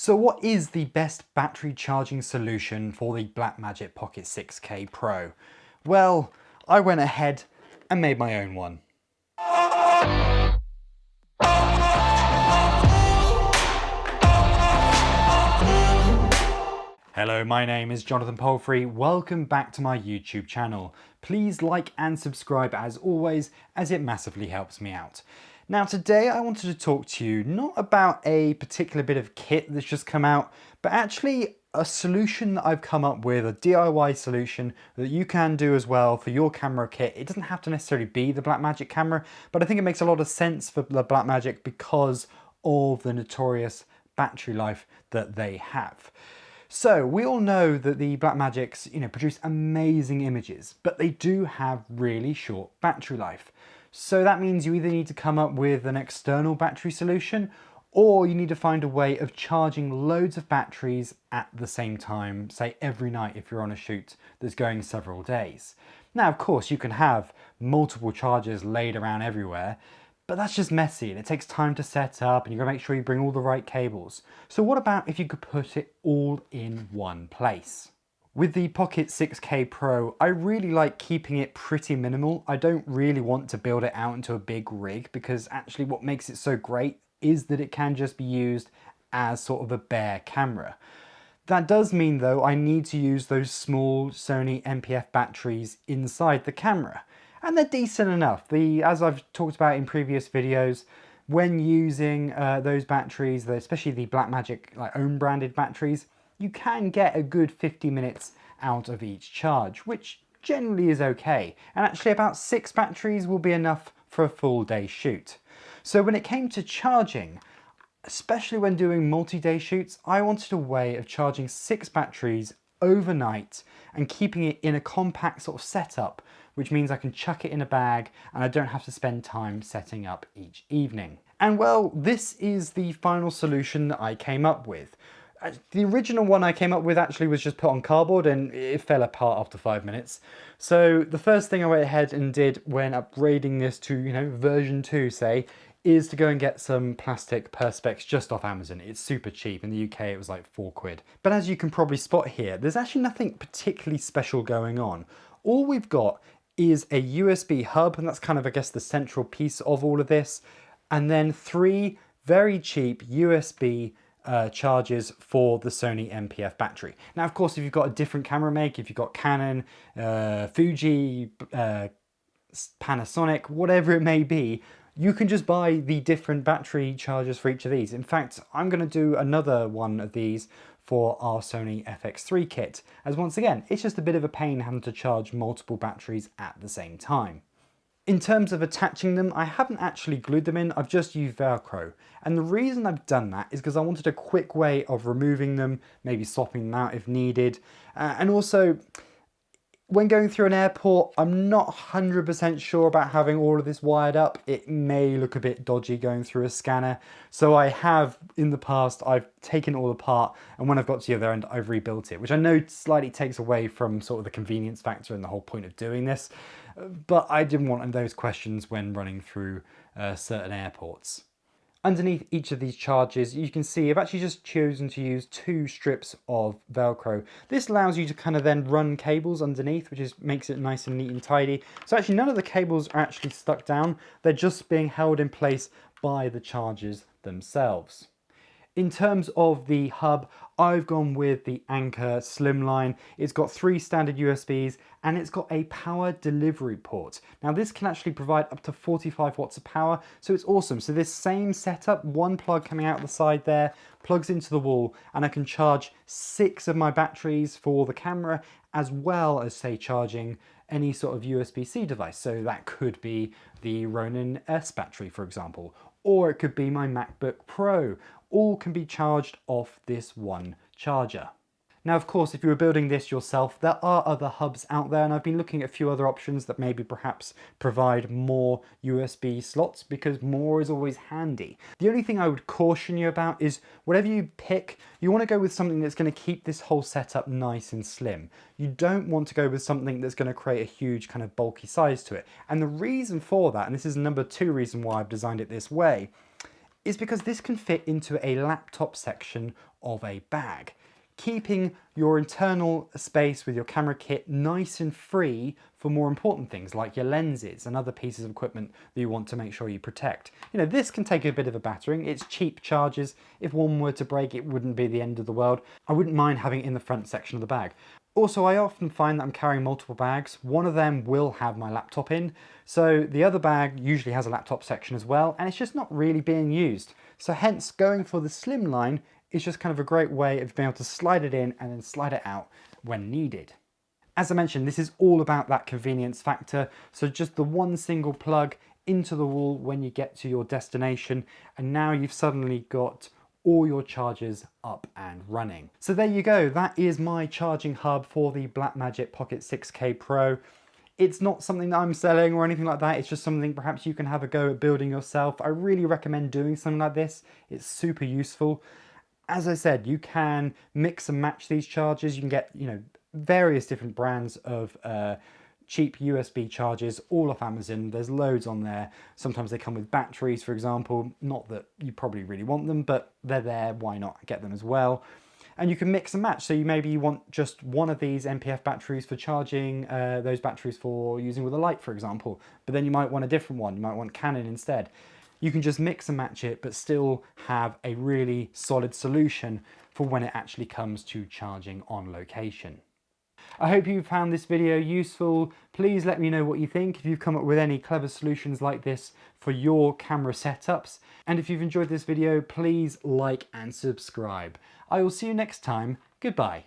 So what is the best battery charging solution for the Blackmagic Pocket 6K Pro? Well, I went ahead and made my own one. Hello, my name is Jonathan Palfrey. Welcome back to my YouTube channel. Please like and subscribe as always, as it massively helps me out. Now today I wanted to talk to you not about a particular bit of kit that's just come out, but actually a solution that I've come up with, a DIY solution that you can do as well for your camera kit. It doesn't have to necessarily be the Blackmagic camera, but I think it makes a lot of sense for the Blackmagic because of the notorious battery life that they have. So we all know that the Blackmagics, produce amazing images, but they do have really short battery life. So that means you either need to come up with an external battery solution, or you need to find a way of charging loads of batteries at the same time, say every night if you're on a shoot that's going several days. Now, of course, you can have multiple chargers laid around everywhere, but that's just messy and it takes time to set up and you've got to make sure you bring all the right cables. So what about if you could put it all in one place? With the Pocket 6K Pro, I really like keeping it pretty minimal. I don't really want to build it out into a big rig because actually what makes it so great is that it can just be used as sort of a bare camera. That does mean though I need to use those small Sony NP-F batteries inside the camera. And they're decent enough. As I've talked about in previous videos, when using those batteries, especially the Blackmagic own branded batteries, you can get a good 50 minutes out of each charge, which generally is okay. And actually about 6 batteries will be enough for a full day shoot. So when it came to charging, especially when doing multi-day shoots, I wanted a way of charging 6 batteries overnight and keeping it in a compact sort of setup, which means I can chuck it in a bag and I don't have to spend time setting up each evening. And well, this is the final solution that I came up with. The original one I came up with actually was just put on cardboard and it fell apart after 5 minutes. So the first thing I went ahead and did when upgrading this to, version 2, say, is to go and get some plastic perspex just off Amazon. It's super cheap. In the UK it was like 4 quid. But as you can probably spot here, there's actually nothing particularly special going on. All we've got is a USB hub, and that's kind of, I guess, the central piece of all of this. And then 3 very cheap USB charges for the Sony NP-F battery. Now, of course, if you've got a different camera make, if you've got Canon, Fuji, Panasonic, whatever it may be, you can just buy the different battery chargers for each of these. In fact, I'm going to do another one of these for our Sony FX3 kit, as once again, it's just a bit of a pain having to charge multiple batteries at the same time. In terms of attaching them, I haven't actually glued them in, I've just used Velcro. And the reason I've done that is because I wanted a quick way of removing them, maybe swapping them out if needed. And also, when going through an airport, I'm not 100% sure about having all of this wired up. It may look a bit dodgy going through a scanner. So I have, in the past, I've taken it all apart, and when I've got to the other end, I've rebuilt it, which I know slightly takes away from sort of the convenience factor and the whole point of doing this. But I didn't want those questions when running through certain airports. Underneath each of these charges, you can see I've actually just chosen to use 2 strips of Velcro. This allows you to kind of then run cables underneath, which makes it nice and neat and tidy. So actually none of the cables are actually stuck down. They're just being held in place by the chargers themselves. In terms of the hub, I've gone with the Anker Slimline. It's got 3 standard USBs and it's got a power delivery port. Now this can actually provide up to 45 watts of power, so it's awesome. So this same setup, 1 plug coming out the side there, plugs into the wall, and I can charge 6 of my batteries for the camera, as well as, say, charging any sort of USB-C device. So that could be the Ronin S battery, for example, or it could be my MacBook Pro. All can be charged off this one charger. Now, of course, if you were building this yourself, there are other hubs out there, and I've been looking at a few other options that maybe perhaps provide more USB slots, because more is always handy. The only thing I would caution you about is whatever you pick, you want to go with something that's going to keep this whole setup nice and slim. You don't want to go with something that's going to create a huge kind of bulky size to it. And the reason for that, and this is number 2 reason why I've designed it this way, is because this can fit into a laptop section of a bag, keeping your internal space with your camera kit nice and free for more important things like your lenses and other pieces of equipment that you want to make sure you protect. You know, this can take a bit of a battering. It's cheap charges. If one were to break, it wouldn't be the end of the world. I wouldn't mind having it in the front section of the bag. Also, I often find that I'm carrying multiple bags. One of them will have my laptop in, so the other bag usually has a laptop section as well, and it's just not really being used. So hence, going for the slim line is just kind of a great way of being able to slide it in and then slide it out when needed. As I mentioned, this is all about that convenience factor, so just the one single plug into the wall when you get to your destination, and now you've suddenly got all your chargers up and running. So there you go, that is my charging hub for the Blackmagic Pocket 6K Pro. It's not something that I'm selling or anything like that, it's just something perhaps you can have a go at building yourself. I really recommend doing something like this, it's super useful. As I said, you can mix and match these chargers. You can get, you know, various different brands of cheap USB chargers all off Amazon. There's loads on there. Sometimes they come with batteries, for example. Not that you probably really want them, but they're there. Why not get them as well? And you can mix and match. So maybe you want just one of these NPF batteries for charging those batteries for using with a light, for example. But then you might want a different one. You might want Canon instead. You can just mix and match it, but still have a really solid solution for when it actually comes to charging on location. I hope you found this video useful. Please let me know what you think, if you've come up with any clever solutions like this for your camera setups. And if you've enjoyed this video, please like and subscribe. I will see you next time. Goodbye.